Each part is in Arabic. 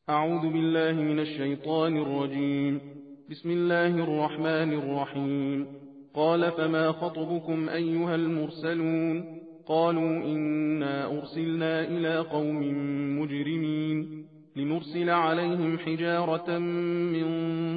أعوذ بالله من الشيطان الرجيم. بسم الله الرحمن الرحيم. قال فما خطبكم أيها المرسلون؟ قالوا إنا أرسلنا إلى قوم مجرمين لنرسل عليهم حجارة من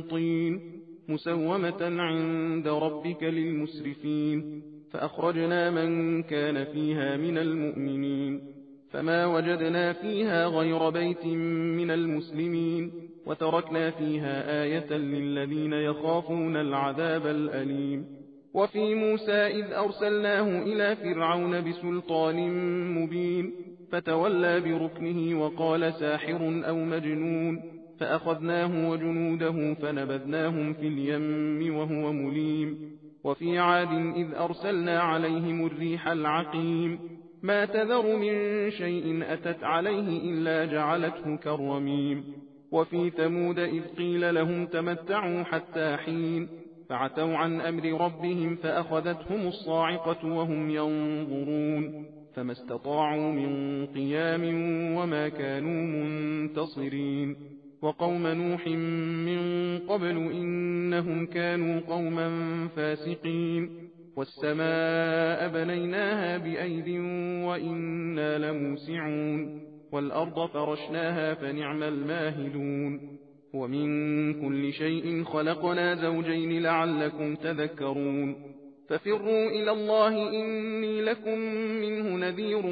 طين مسومة عند ربك للمسرفين فأخرجنا من كان فيها من المؤمنين فما وجدنا فيها غير بيت من المسلمين وتركنا فيها آية للذين يخافون العذاب الأليم. وفي موسى إذ أرسلناه إلى فرعون بسلطان مبين فتولى بركنه وقال ساحر أو مجنون فأخذناه وجنوده فنبذناهم في اليم وهو مليم. وفي عاد إذ أرسلنا عليهم الريح العقيم ما تذر من شيء أتت عليه إلا جعلته كالرميم. وفي ثمود إذ قيل لهم تمتعوا حتى حين فعتوا عن أمر ربهم فأخذتهم الصاعقة وهم ينظرون فما استطاعوا من قيام وما كانوا منتصرين. وقوم نوح من قبل إنهم كانوا قوما فاسقين. والسماء بنيناها بأيد وإنا لموسعون والأرض فرشناها فنعم الماهدون. ومن كل شيء خلقنا زوجين لعلكم تذكرون. ففروا إلى الله إني لكم منه نذير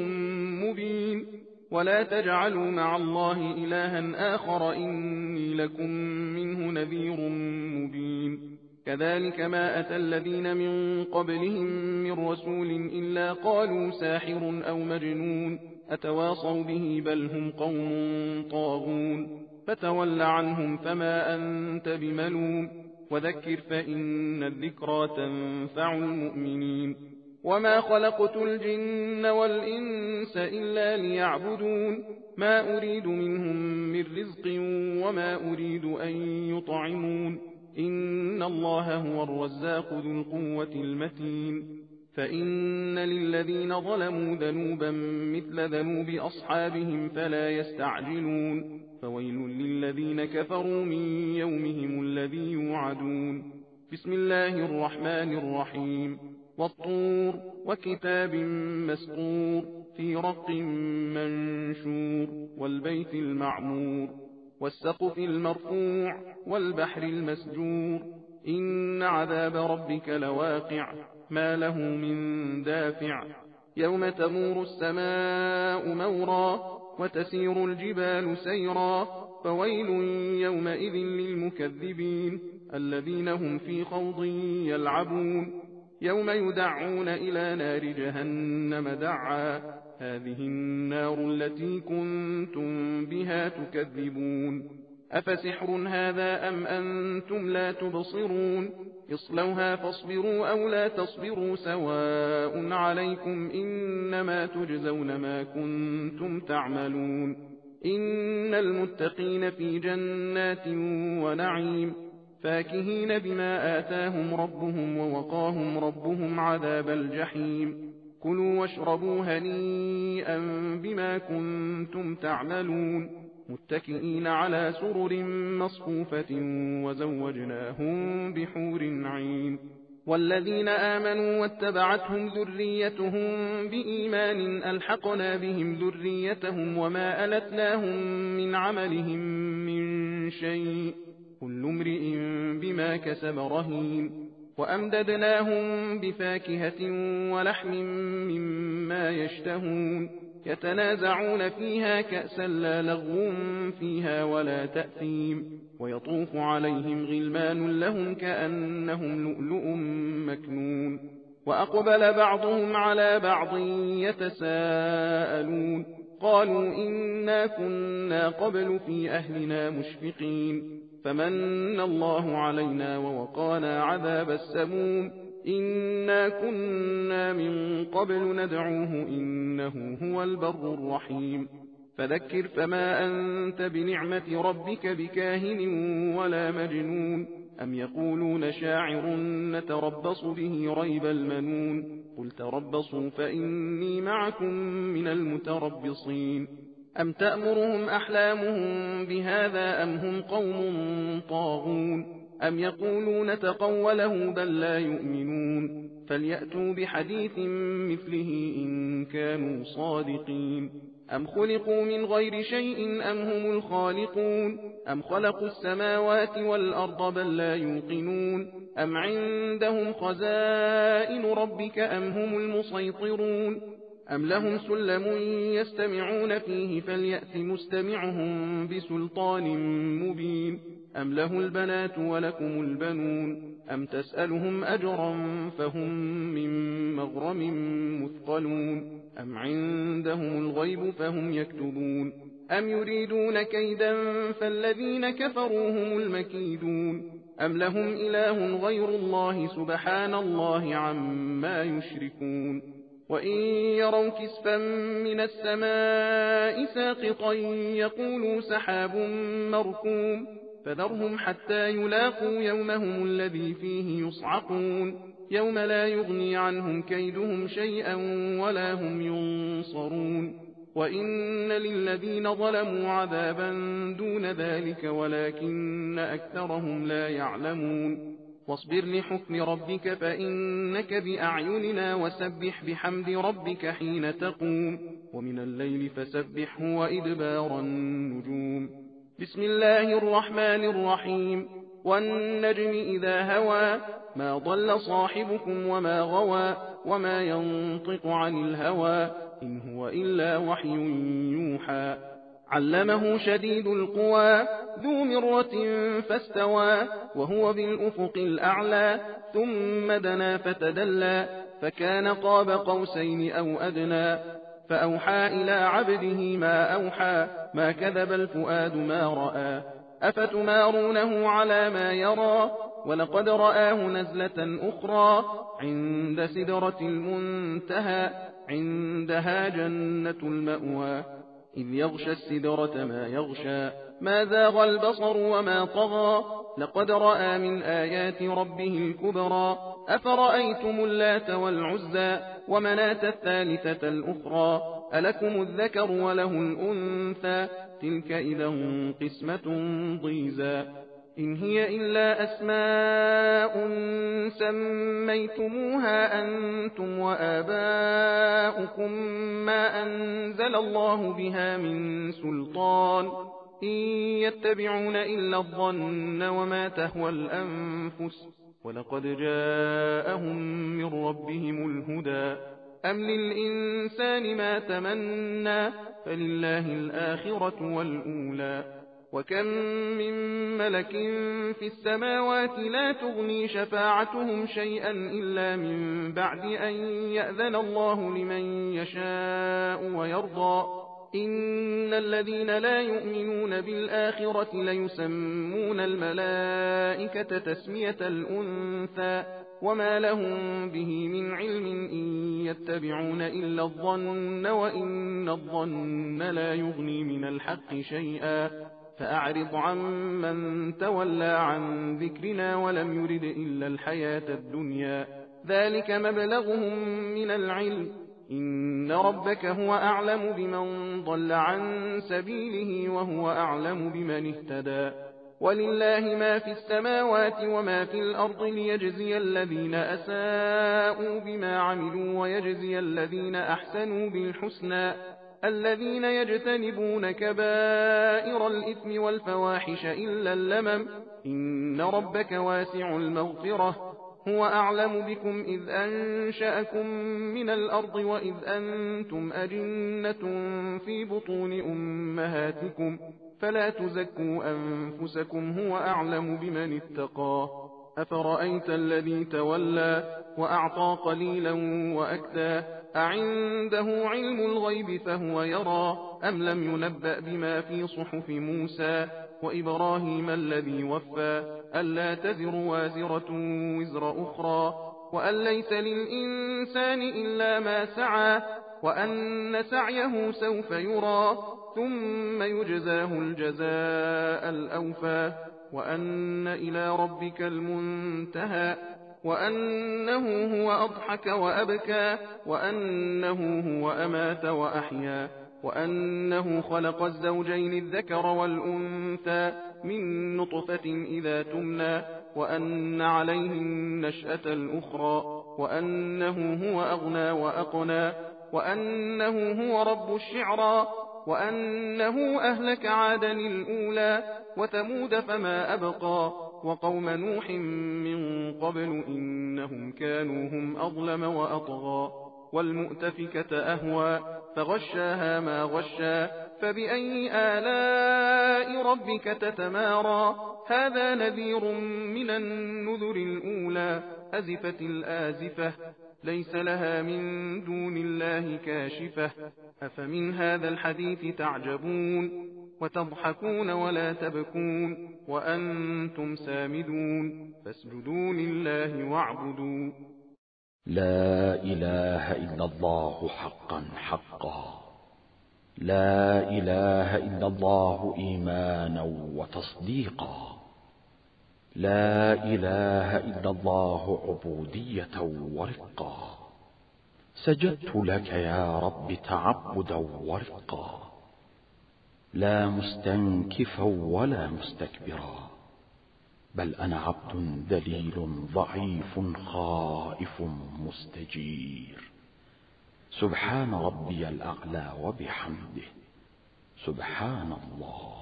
مبين ولا تجعلوا مع الله إلها آخر إني لكم منه نذير مبين. كذلك ما أتى الذين من قبلهم من رسول إلا قالوا ساحر أو مجنون أتواصوا به بل هم قوم طاغون. فتول عنهم فما أنت بملوم وذكر فإن الذكرى تنفع المؤمنين. وما خلقت الجن والإنس إلا ليعبدون ما أريد منهم من رزق وما أريد أن يطعمون إن الله هو الرزاق ذو القوة المتين. فإن للذين ظلموا ذنوبا مثل ذنوب أصحابهم فلا يستعجلون فويل للذين كفروا من يومهم الذي يوعدون. بسم الله الرحمن الرحيم. والطور وكتاب مسطور في رق منشور والبيت المعمور والسقف المرفوع والبحر المسجور إن عذاب ربك لواقع ما له من دافع. يوم تمور السماء مورا وتسير الجبال سيرا فويل يومئذ للمكذبين الذين هم في خوض يلعبون. يوم يدعون إلى نار جهنم دعا هذه النار التي كنتم بها تكذبون. أفسحر هذا أم أنتم لا تبصرون اصلوها فاصبروا أو لا تصبروا سواء عليكم إنما تجزون ما كنتم تعملون. إن المتقين في جنات ونعيم فاكهين بما آتاهم ربهم ووقاهم ربهم عذاب الجحيم. كلوا واشربوا هنيئا بما كنتم تعملون متكئين على سرر مصفوفة وزوجناهم بحور عين. والذين آمنوا واتبعتهم ذريتهم بإيمان ألحقنا بهم ذريتهم وما ألتناهم من عملهم من شيء كل امرئ بما كسب رهين. وأمددناهم بفاكهة ولحم مما يشتهون يتنازعون فيها كأسا لا لغو فيها ولا تأثيم ويطوف عليهم غلمان لهم كأنهم لؤلؤ مكنون. وأقبل بعضهم على بعض يتساءلون قالوا إنا كنا قبل في أهلنا مشفقين فمن الله علينا ووقانا عذاب السموم إنا كنا من قبل ندعوه إنه هو البر الرحيم. فذكر فما أنت بنعمة ربك بكاهن ولا مجنون أم يقولون شاعر نتربص به ريب المنون قل تربصوا فإني معكم من المتربصين. أم تأمرهم أحلامهم بهذا أم هم قوم طاغون أم يقولون تقوله بل لا يؤمنون فليأتوا بحديث مثله إن كانوا صادقين أم خلقوا من غير شيء أم هم الخالقون أم خلقوا السماوات والأرض بل لا يوقنون أم عندهم خزائن ربك أم هم المسيطرون أم لهم سلم يستمعون فيه فليأت مستمعهم بسلطان مبين أم له البنات ولكم البنون أم تسألهم أجرا فهم من مغرم مثقلون أم عندهم الغيب فهم يكتبون أم يريدون كيدا فالذين كفروا هم المكيدون أم لهم إله غير الله سبحان الله عما يشركون وإن يروا كسفا من السماء ساقطا يقولوا سحاب مركوم فذرهم حتى يلاقوا يومهم الذي فيه يصعقون يوم لا يغني عنهم كيدهم شيئا ولا هم ينصرون وإن للذين ظلموا عذابا دون ذلك ولكن أكثرهم لا يعلمون واصبر لحكم ربك فإنك بأعيننا وسبح بحمد ربك حين تقوم ومن الليل فسبحه وإدبار النجوم بسم الله الرحمن الرحيم والنجم إذا هوى ما ضل صاحبكم وما غوى وما ينطق عن الهوى إن هو إلا وحي يوحى علمه شديد القوى ذو مرة فاستوى وهو بالأفق الأعلى ثم دنا فتدلى فكان قاب قوسين أو أدنى فأوحى إلى عبده ما أوحى ما كذب الفؤاد ما رأى أفتمارونه على ما يرى ولقد رآه نزلة أخرى عند سدرة المنتهى عندها جنة المأوى إذ يغشى السدرة ما يغشى ما زاغ البصر وما طغى لقد رأى من آيات ربه الكبرى أفرأيتم اللات والعزى ومناة الثالثة الأخرى ألكم الذكر وله الأنثى تلك إذا قسمة ضيزى إن هي إلا أسماء سميتموها أنتم وآباؤكم ما أنزل الله بها من سلطان إن يتبعون إلا الظن وما تهوى الأنفس ولقد جاءهم من ربهم الهدى أم للإنسان ما تمنى فلله الآخرة والأولى وكم من ملك في السماوات لا تغني شفاعتهم شيئا إلا من بعد أن يأذن الله لمن يشاء ويرضى إن الذين لا يؤمنون بالآخرة ليسمون الملائكة تسمية الأنثى وما لهم به من علم إن يتبعون إلا الظن وإن الظن لا يغني من الحق شيئا فأعرض عن من تولى عن ذكرنا ولم يرد إلا الحياة الدنيا ذلك مبلغهم من العلم إن ربك هو أعلم بمن ضل عن سبيله وهو أعلم بمن اهتدى ولله ما في السماوات وما في الأرض ليجزي الذين أساءوا بما عملوا ويجزي الذين أحسنوا بالحسنى الذين يجتنبون كبائر الإثم والفواحش إلا اللمم إن ربك واسع المغفرة هو أعلم بكم إذ أنشأكم من الأرض وإذ أنتم أجنة في بطون أمهاتكم فلا تزكوا أنفسكم هو أعلم بمن اتقى أفرأيت الذي تولى وأعطى قليلا وأكدى أعنده علم الغيب فهو يرى أم لم ينبأ بما في صحف موسى وإبراهيم الذي وفى ألا تزر وازرة وزر أخرى وأن ليس للإنسان إلا ما سعى وأن سعيه سوف يرى ثم يجزاه الجزاء الأوفى وأن إلى ربك المنتهى وأنه هو أضحك وأبكى وأنه هو أمات وأحيا وأنه خلق الزوجين الذكر والأنثى من نطفة إذا تمنى وأن عليه النشأة الأخرى وأنه هو أغنى وأقنى وأنه هو رب الشعرى وأنه أهلك عادا الأولى وثمود فما أبقى وقوم نوح من قبل إنهم كانوا هم أظلم وأطغى والمؤتفكة أهوى فغشاها ما غشا فبأي آلاء ربك تتمارى هذا نذير من النذر الأولى أزفت الآزفة ليس لها من دون الله كاشفة أفمن هذا الحديث تعجبون وتضحكون ولا تبكون وأنتم سامدون فاسجدوا لله واعبدوا. لا إله إلا الله حقا حقا، لا إله إلا الله إيمانا وتصديقا، لا إله إلا الله عبودية ورقا. سجدت لك يا رب تعبدا ورقا، لا مستنكفا ولا مستكبرا، بل أنا عبد ذليل ضعيف خائف مستجير. سبحان ربي الأعلى وبحمده، سبحان الله.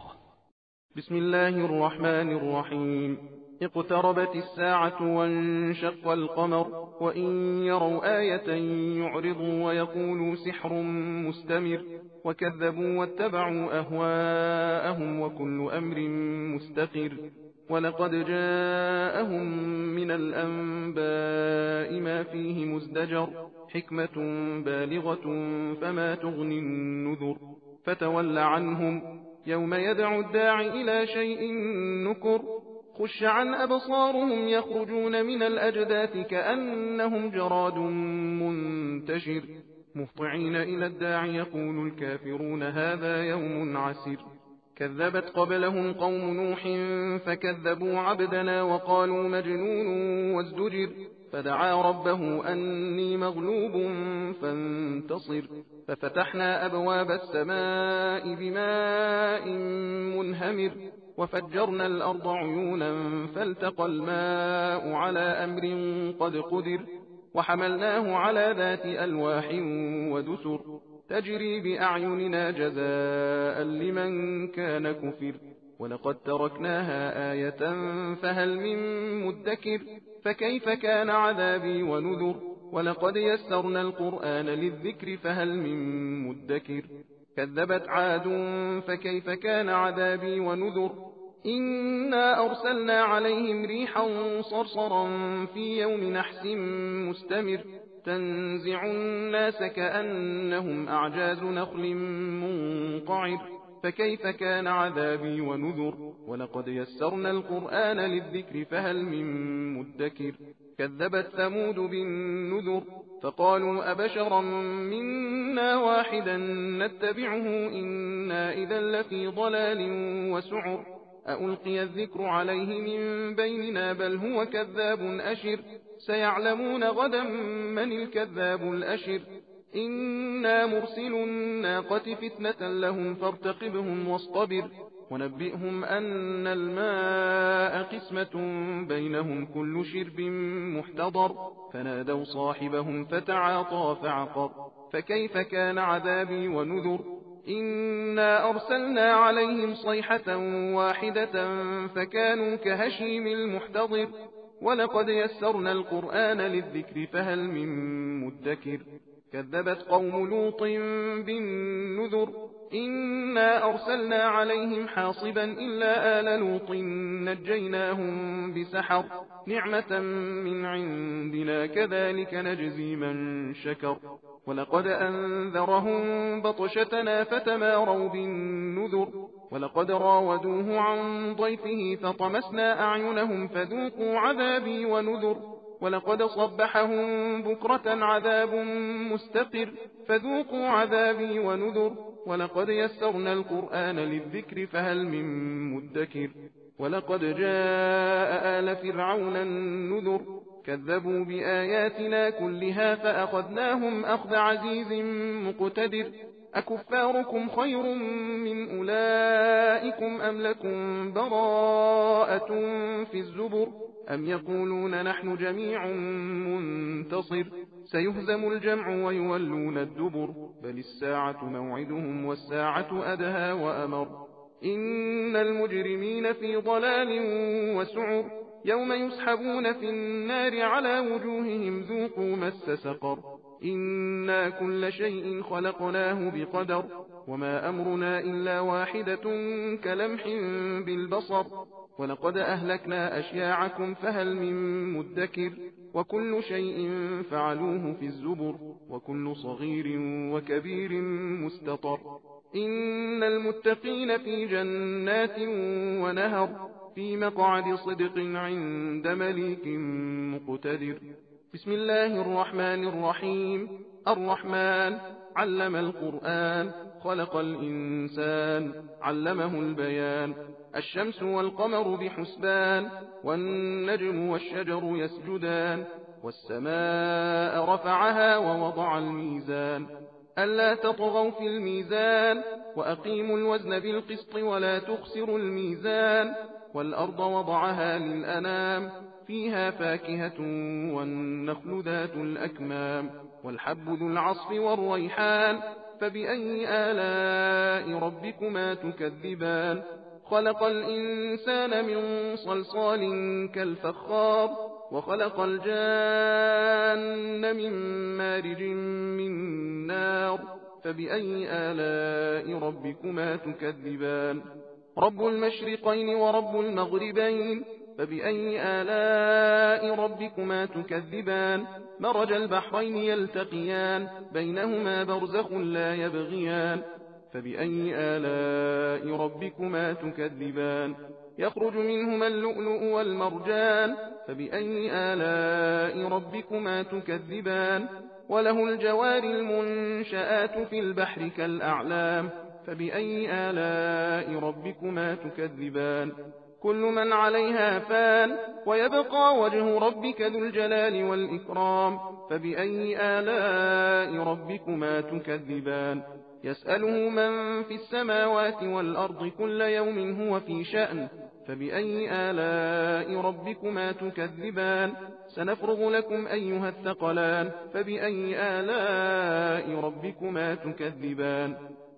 بسم الله الرحمن الرحيم. اقتربت الساعة وانشق القمر وإن يروا آية يعرضوا ويقولوا سحر مستمر وكذبوا واتبعوا أهواءهم وكل أمر مستقر ولقد جاءهم من الأنباء ما فيه مزدجر حكمة بالغة فما تغني النذر فتول عنهم يوم يدعو الداعي إلى شيء نكر خش عن أبصارهم يخرجون من الأجداث كأنهم جراد منتشر مهطعين إلى الداعي يقول الكافرون هذا يوم عسر كذبت قبلهم قوم نوح فكذبوا عبدنا وقالوا مجنون وازدجر فدعا ربه أني مغلوب فانتصر ففتحنا أبواب السماء بماء منهمر وفجرنا الأرض عيونا فالتقى الماء على أمر قد قدر وحملناه على ذات ألواح ودسر تجري بأعيننا جزاء لمن كان كفر ولقد تركناها آية فهل من مدكر فكيف كان عذابي ونذر ولقد يسرنا القرآن للذكر فهل من مدكر كذبت عاد فكيف كان عذابي ونذر إنا أرسلنا عليهم ريحا صرصرا في يوم نحس مستمر تنزع الناس كأنهم أعجاز نخل منقعر فكيف كان عذابي ونذر ولقد يسرنا القرآن للذكر فهل من مدكر كذبت ثمود بالنذر فقالوا أبشرا منا واحدا نتبعه إنا إذا لفي ضلال وسعر أألقي الذكر عليه من بيننا بل هو كذاب أشر سيعلمون غدا من الكذاب الأشر إنا مرسل الناقة فتنة لهم فارتقبهم واصطبر ونبئهم أن الماء قسمة بينهم كل شرب محتضر فنادوا صاحبهم فتعاطى فعقر فكيف كان عذابي ونذر إنا أرسلنا عليهم صيحة واحدة فكانوا كهشيم المحتضر ولقد يسرنا القرآن للذكر فهل من مدكر كذبت قوم لوط بالنذر إنا أرسلنا عليهم حاصبا إلا آل لوط نجيناهم بسحر نعمة من عندنا كذلك نجزي من شكر ولقد أنذرهم بطشتنا فتماروا بالنذر ولقد راودوه عن ضيفه فطمسنا أعينهم فذوقوا عذابي ونذر ولقد صبحهم بكرة عذاب مستقر فذوقوا عذابي ونذر ولقد يسرنا القرآن للذكر فهل من مدكر ولقد جاء آل فرعون النذر كذبوا بآياتنا كلها فأخذناهم أخذ عزيز مقتدر أكفاركم خير من أولئكم أم لكم براءة في الزبر أم يقولون نحن جميع منتصر سيهزم الجمع ويولون الدبر بل الساعة موعدهم والساعة أدهى وأمر إن المجرمين في ضلال وسعر يوم يسحبون في النار على وجوههم ذوقوا مس سقر إنا كل شيء خلقناه بقدر وما أمرنا إلا واحدة كلمح بالبصر ولقد أهلكنا أشياعكم فهل من مدكر وكل شيء فعلوه في الزبر وكل صغير وكبير مستطر إن المتقين في جنات ونهر في مقعد صدق عند مليك مقتدر بسم الله الرحمن الرحيم الرحمن علم القرآن خلق الإنسان علمه البيان الشمس والقمر بحسبان والنجم والشجر يسجدان والسماء رفعها ووضع الميزان ألا تطغوا في الميزان وأقيموا الوزن بالقسط ولا تخسروا الميزان والأرض وضعها للأنام فيها فاكهة والنخل ذات الأكمام والحب ذو العصف والريحان فبأي آلاء ربكما تكذبان خلق الإنسان من صلصال كالفخار وخلق الجان من مارج من نار فبأي آلاء ربكما تكذبان رب المشرقين ورب المغربين فبأي آلاء ربكما تكذبان مرج البحرين يلتقيان بينهما برزخ لا يبغيان فبأي آلاء ربكما تكذبان يخرج منهما اللؤلؤ والمرجان فبأي آلاء ربكما تكذبان وله الجوار المنشآت في البحر كالأعلام فبأي آلاء ربكما تكذبان كل من عليها فان ويبقى وجه ربك ذو الجلال والإكرام فبأي آلاء ربكما تكذبان يسأله من في السماوات والأرض كل يوم هو في شأن فبأي آلاء ربكما تكذبان سنفرغ لكم أيها الثقلان فبأي آلاء ربكما تكذبان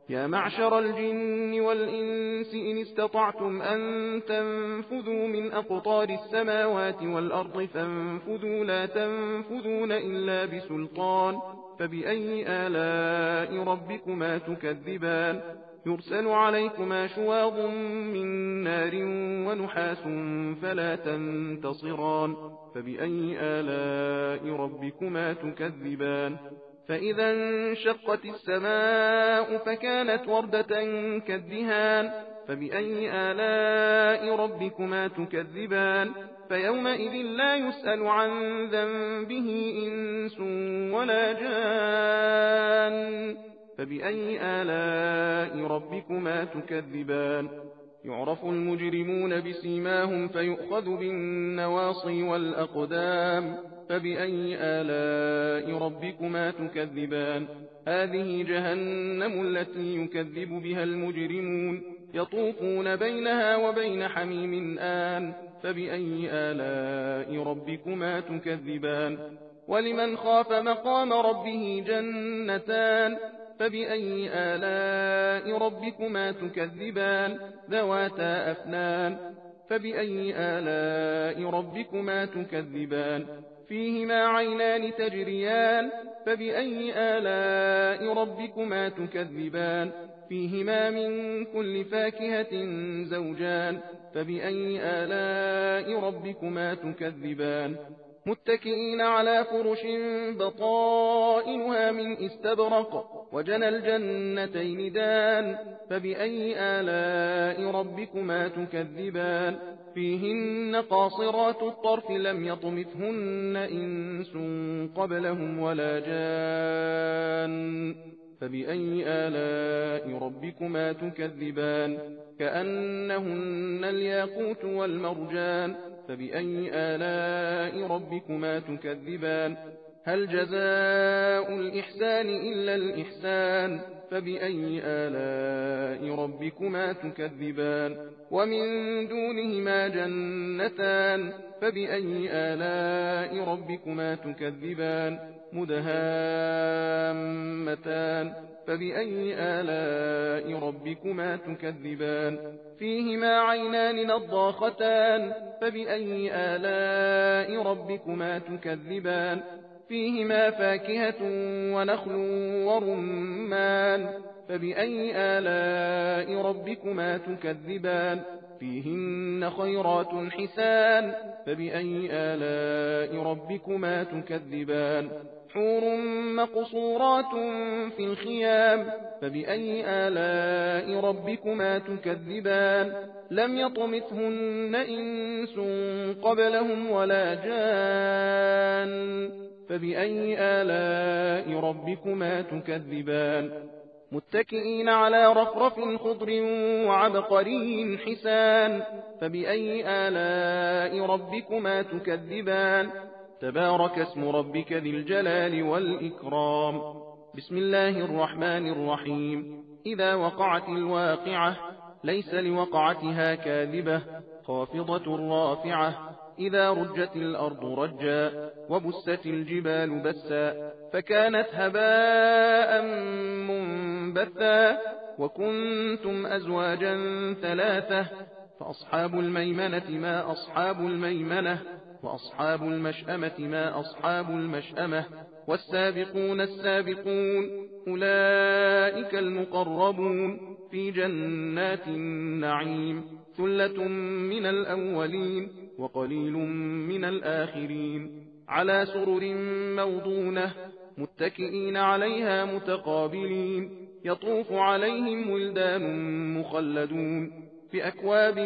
يا معشر الجن والإنس إن استطعتم أن تنفذوا من أقطار السماوات والأرض فانفذوا لا تنفذون إلا بسلطان فبأي آلاء ربكما تكذبان يرسل عليكما شواظ من نار ونحاس فلا تنتصران فبأي آلاء ربكما تكذبان فإذا انشقت السماء فكانت وردة كالدهان فبأي آلاء ربكما تكذبان فيومئذ لا يسأل عن ذنبه إنس ولا جان فبأي آلاء ربكما تكذبان يعرف المجرمون بسيماهم فيؤخذ بالنواصي والأقدام فبأي آلاء ربكما تكذبان هذه جهنم التي يكذب بها المجرمون يطوفون بينها وبين حميم آن فبأي آلاء ربكما تكذبان ولمن خاف مقام ربه جنتان فبأي آلاء ربكما تكذبان ذواتا أفنان فبأي آلاء ربكما تكذبان فيهما عينان تجريان فبأي آلاء ربكما تكذبان فيهما من كل فاكهة زوجان فبأي آلاء ربكما تكذبان متكئين على فرش بطائنها من استبرق وجنى الجنتين دان فبأي آلاء ربكما تكذبان فيهن قاصرات الطرف لم يطمثهن إنس قبلهم ولا جان فبأي آلاء ربكما تكذبان كأنهن الياقوت والمرجان فبأي آلاء ربكما تكذبان هل جزاء الإحسان إلا الإحسان فبأي آلاء ربكما تكذبان ومن دونهما جنتان فبأي آلاء ربكما تكذبان مدهامتان فبأي آلاء ربكما تكذبان فيهما عينان نضاختان فبأي آلاء ربكما تكذبان فيهما فاكهة ونخل ورمان فبأي آلاء ربكما تكذبان فيهن خيرات حسان فبأي آلاء ربكما تكذبان حور مقصورات في الخيام فبأي آلاء ربكما تكذبان لم يطمثهن إنس قبلهم ولا جان فبأي آلاء ربكما تكذبان متكئين على رفرف خضر وعبقري حسان فبأي آلاء ربكما تكذبان تبارك اسم ربك ذي الجلال والإكرام بسم الله الرحمن الرحيم إذا وقعت الواقعة ليس لوقعتها كاذبة خافضة رافعة إذا رجت الأرض رجا وبست الجبال بسا فكانت هباء منبثا وكنتم أزواجا ثلاثة فأصحاب الميمنة ما أصحاب الميمنة وأصحاب المشأمة ما أصحاب المشأمة والسابقون السابقون أولئك المقربون في جنات النعيم ثلة من الأولين وقليل من الآخرين على سرر موضونة متكئين عليها متقابلين يطوف عليهم ولدان مخلدون بأكواب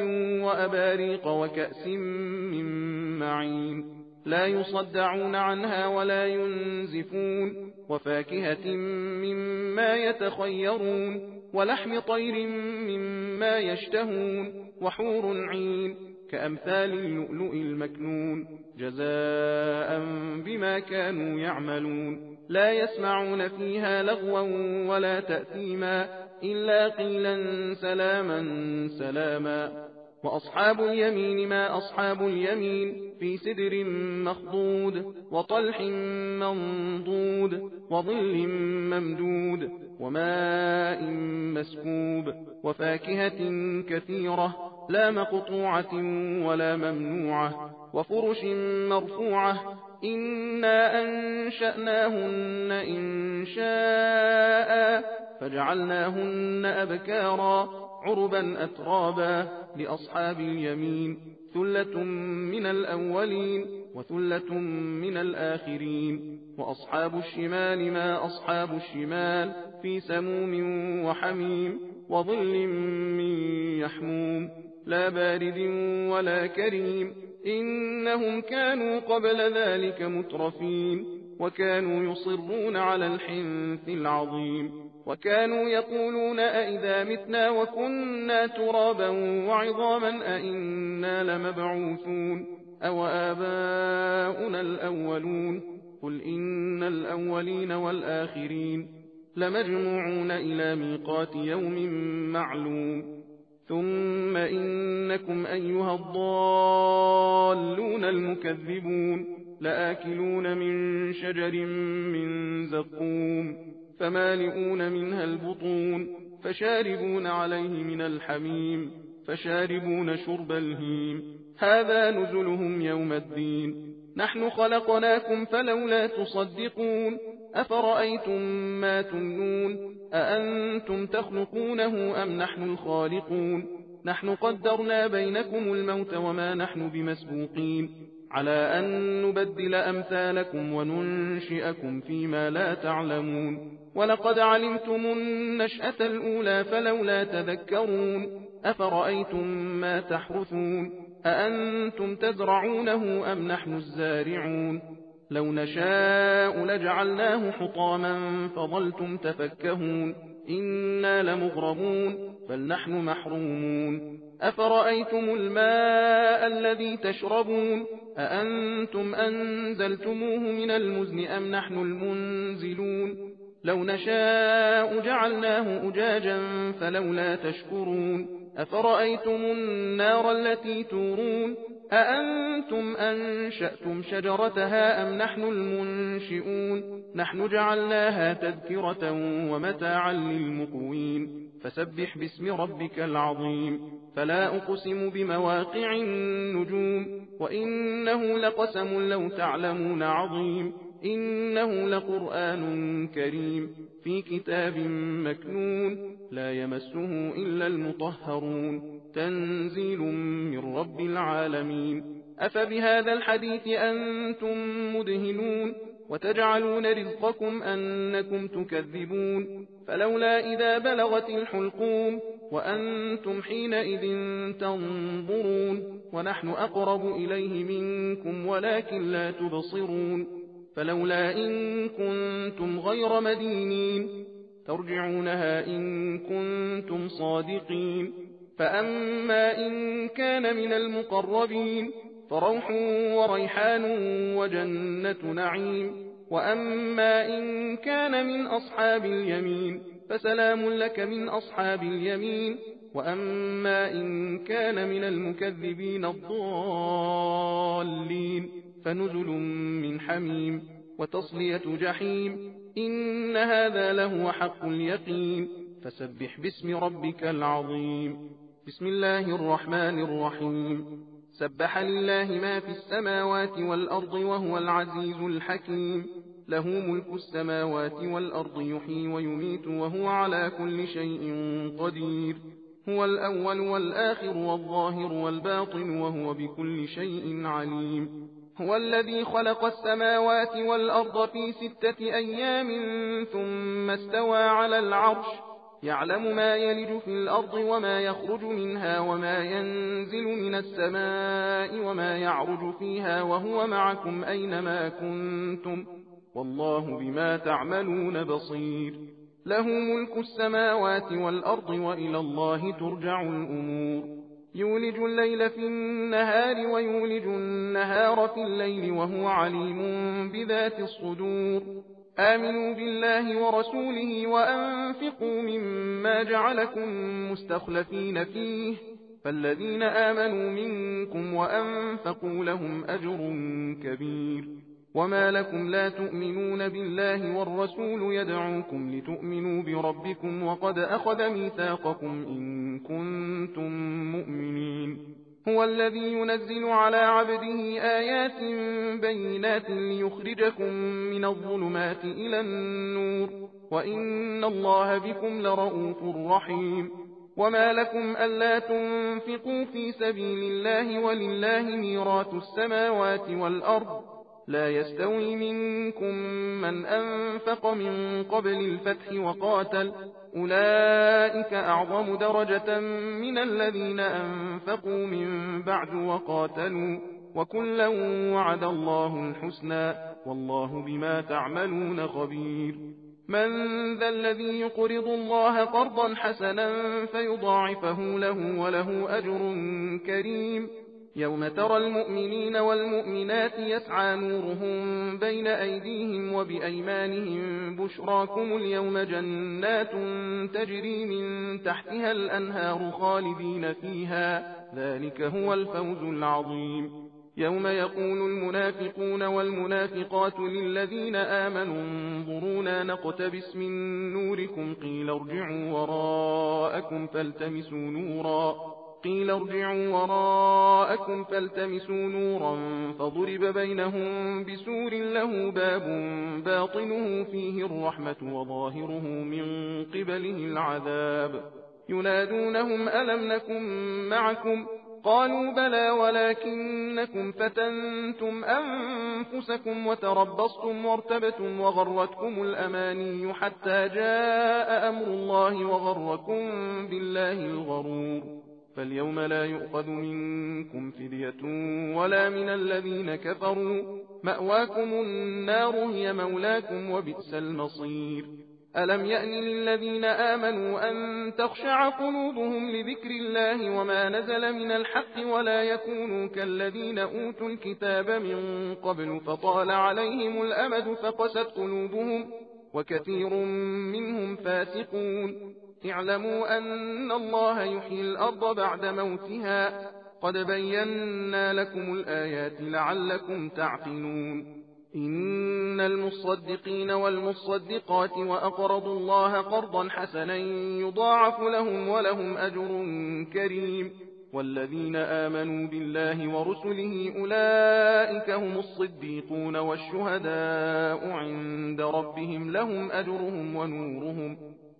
وأباريق وكأس من معين لا يصدعون عنها ولا ينزفون وفاكهة مما يتخيرون ولحم طير مما يشتهون وحور عين كأمثال اللؤلؤ المكنون جزاء بما كانوا يعملون لا يسمعون فيها لغوا ولا تأثيما إلا قيلا سلاما سلاما وأصحاب اليمين ما أصحاب اليمين في سدر مخضود وطلح منضود وظل ممدود وماء مسكوب وفاكهة كثيرة لا مقطوعة ولا ممنوعة وفرش مرفوعة إنا أنشأناهن إنشاء فجعلناهن أبكارا عربا أترابا لأصحاب اليمين ثلة من الأولين وثلة من الآخرين وأصحاب الشمال ما أصحاب الشمال في سموم وحميم وظل من يحموم لا بارد ولا كريم إنهم كانوا قبل ذلك مترفين وكانوا يصرون على الحنث العظيم وكانوا يقولون أئذا متنا وكنا ترابا وعظاما أئنا لمبعوثون أو آباؤنا الأولون قل إن الأولين والآخرين لمجموعون إلى ميقات يوم معلوم ثم إنكم أيها الضالون المكذبون لآكلون من شجر من زقوم فمالئون منها البطون فشاربون عليه من الحميم فشاربون شرب الهيم هذا نزلهم يوم الدين نحن خلقناكم فلولا تصدقون أفرأيتم ما تمنون أأنتم تخلقونه أم نحن الخالقون نحن قدرنا بينكم الموت وما نحن بمسبوقين على أن نبدل أمثالكم وننشئكم فيما لا تعلمون ولقد علمتم النشأة الأولى فلولا تذكرون أفرأيتم ما تحرثون أأنتم تزرعونه أم نحن الزارعون لو نشاء لجعلناه حطاما فظلتم تفكهون إنا لمغرمون بل نحن محرومون أفرأيتم الماء الذي تشربون أأنتم أنزلتموه من المزن أم نحن المنزلون لو نشاء جعلناه أجاجا فلولا تشكرون أفرأيتم النار التي تورون أأنتم أنشأتم شجرتها أم نحن المنشئون نحن جعلناها تذكرة ومتاعا للمقوين فسبح باسم ربك العظيم فلا أقسم بمواقع النجوم وإنه لقسم لو تعلمون عظيم إنه لقرآن كريم في كتاب مكنون لا يمسه إلا المطهرون تنزيل من رب العالمين أفبهذا الحديث أنتم مدهنون وتجعلون رزقكم أنكم تكذبون فلولا إذا بلغت الحلقوم وأنتم حينئذ تنظرون ونحن أقرب إليه منكم ولكن لا تبصرون فلولا إن كنتم غير مدينين ترجعونها إن كنتم صادقين فأما إن كان من المقربين فروح وريحان وجنة نعيم وأما إن كان من أصحاب اليمين فسلام لك من أصحاب اليمين وأما إن كان من المكذبين الضالين فنزل من حميم وتصلية جحيم إن هذا لهو حق اليقين فسبح باسم ربك العظيم بسم الله الرحمن الرحيم سبح لله ما في السماوات والأرض وهو العزيز الحكيم له ملك السماوات والأرض يحيي ويميت وهو على كل شيء قدير هو الأول والآخر والظاهر والباطن وهو بكل شيء عليم هو الذي خلق السماوات والأرض في 6 أيام ثم استوى على العرش يعلم ما يلج في الأرض وما يخرج منها وما ينزل من السماء وما يعرج فيها وهو معكم أينما كنتم والله بما تعملون بصير له ملك السماوات والأرض وإلى الله ترجع الأمور يولج الليل في النهار ويولج النهار في الليل وهو عليم بذات الصدور آمنوا بالله ورسوله وأنفقوا مما جعلكم مستخلفين فيه فالذين آمنوا منكم وأنفقوا لهم أجر كبير وما لكم لا تؤمنون بالله والرسول يدعوكم لتؤمنوا بربكم وقد أخذ ميثاقكم إن كنتم مؤمنين هو الذي ينزل على عبده آيات بينات ليخرجكم من الظلمات إلى النور وإن الله بكم لرؤوف رحيم وما لكم ألا تنفقوا في سبيل الله ولله ميراث السماوات والأرض لا يستوي منكم من أنفق من قبل الفتح وقاتل أولئك أعظم درجة من الذين أنفقوا من بعد وقاتلوا وكلا وعد الله الحسنى والله بما تعملون خبير من ذا الذي يقرض الله قرضا حسنا فيضاعفه له وله أجر كريم يوم ترى المؤمنين والمؤمنات يسعى نورهم بين أيديهم وبأيمانهم بشراكم اليوم جنات تجري من تحتها الأنهار خالدين فيها ذلك هو الفوز العظيم يوم يقول المنافقون والمنافقات للذين آمنوا انظرونا نقتبس من نوركم قيل ارجعوا وراءكم فالتمسوا نورا فضرب بينهم بسور له باب باطنه فيه الرحمة وظاهره من قبله العذاب ينادونهم ألم نكن معكم قالوا بلى ولكنكم فتنتم أنفسكم وتربصتم وارتبتم وغرتكم الأماني حتى جاء أمر الله وغركم بالله الغرور فاليوم لا يؤخذ منكم فدية ولا من الذين كفروا مأواكم النار هي مولاكم وبئس المصير ألم يأن للذين آمنوا أن تخشع قلوبهم لذكر الله وما نزل من الحق ولا يكونوا كالذين أوتوا الكتاب من قبل فطال عليهم الأمد فقست قلوبهم وكثير منهم فاسقون. اعلموا أن الله يحيي الأرض بعد موتها، قد بينا لكم الآيات لعلكم تعقلون. إن المصدقين والمصدقات وأقرضوا الله قرضا حسنا يضاعف لهم ولهم أجر كريم. والذين آمنوا بالله ورسله أولئك هم الصديقون والشهداء عند ربهم لهم أجرهم ونورهم.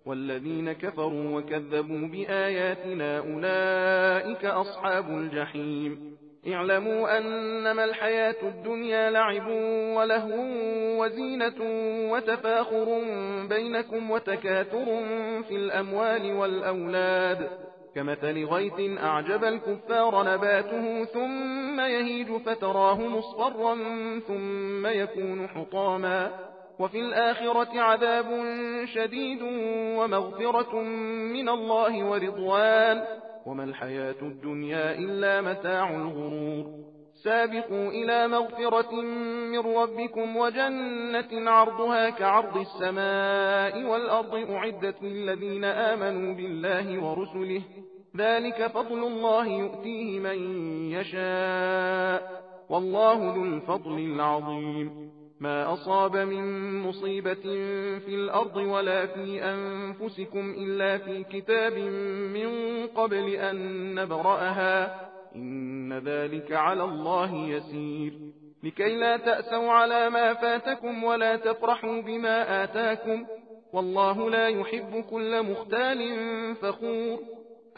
والذين كفروا وكذبوا بآياتنا أولئك أصحاب الجحيم. اعلموا أنما الحياة الدنيا لعب ولهو وزينة وتفاخر بينكم وتكاثر في الأموال والأولاد، كمثل غيث أعجب الكفار نباته ثم يهيج فتراه مصفرا ثم يكون حطاما، وفي الآخرة عذاب شديد ومغفرة من الله ورضوان، وما الحياة الدنيا إلا متاع الغرور. سابقوا إلى مغفرة من ربكم وجنة عرضها كعرض السماء والأرض أعدت للذين آمنوا بالله ورسله، ذلك فضل الله يؤتيه من يشاء، والله ذو الفضل العظيم. ما أصاب من مصيبة في الأرض ولا في أنفسكم إلا في كتاب من قبل أن نبرأها، إن ذلك على الله يسير. لكي لا تأسوا على ما فاتكم ولا تفرحوا بما آتاكم، والله لا يحب كل مختال فخور.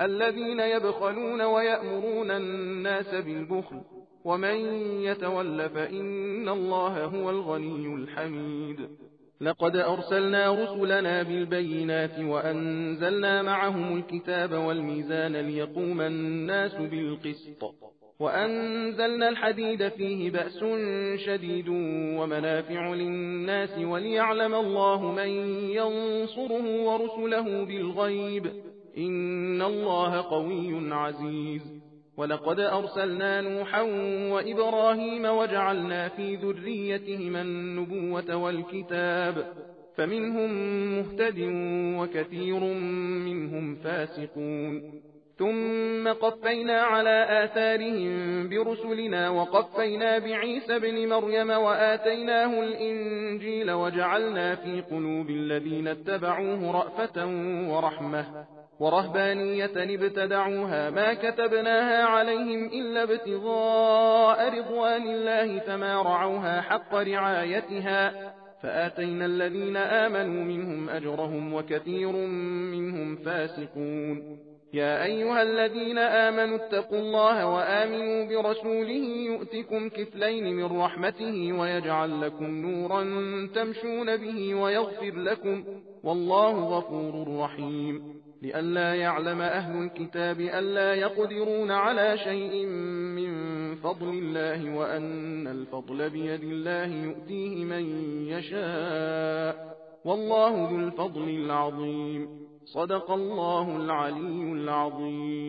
الذين يبخلون ويأمرون الناس بالبخل، ومن يتول فإن الله هو الغني الحميد. لقد أرسلنا رسلنا بالبينات وأنزلنا معهم الكتاب والميزان ليقوم الناس بالقسط، وأنزلنا الحديد فيه بأس شديد ومنافع للناس وليعلم الله من ينصره ورسله بالغيب، إن الله قوي عزيز. ولقد أرسلنا نوحا وإبراهيم وجعلنا في ذريتهما النبوة والكتاب، فمنهم مهتد وكثير منهم فاسقون. ثم قفينا على آثارهم برسلنا وقفينا بعيسى ابن مريم وآتيناه الإنجيل وجعلنا في قلوب الذين اتبعوه رأفة ورحمة ورهبانية ابتدعوها ما كتبناها عليهم إلا ابتغاء رضوان الله فما رعوها حق رعايتها، فآتينا الذين آمنوا منهم أجرهم وكثير منهم فاسقون. يا أيها الذين آمنوا اتقوا الله وآمنوا برسوله يؤتكم كفلين من رحمته ويجعل لكم نورا تمشون به ويغفر لكم، والله غفور رحيم. لئلا يعلم أهل الكتاب ألا يقدرون على شيء من فضل الله وأن الفضل بيد الله يؤتيه من يشاء، والله ذو الفضل العظيم. صدق الله العلي العظيم.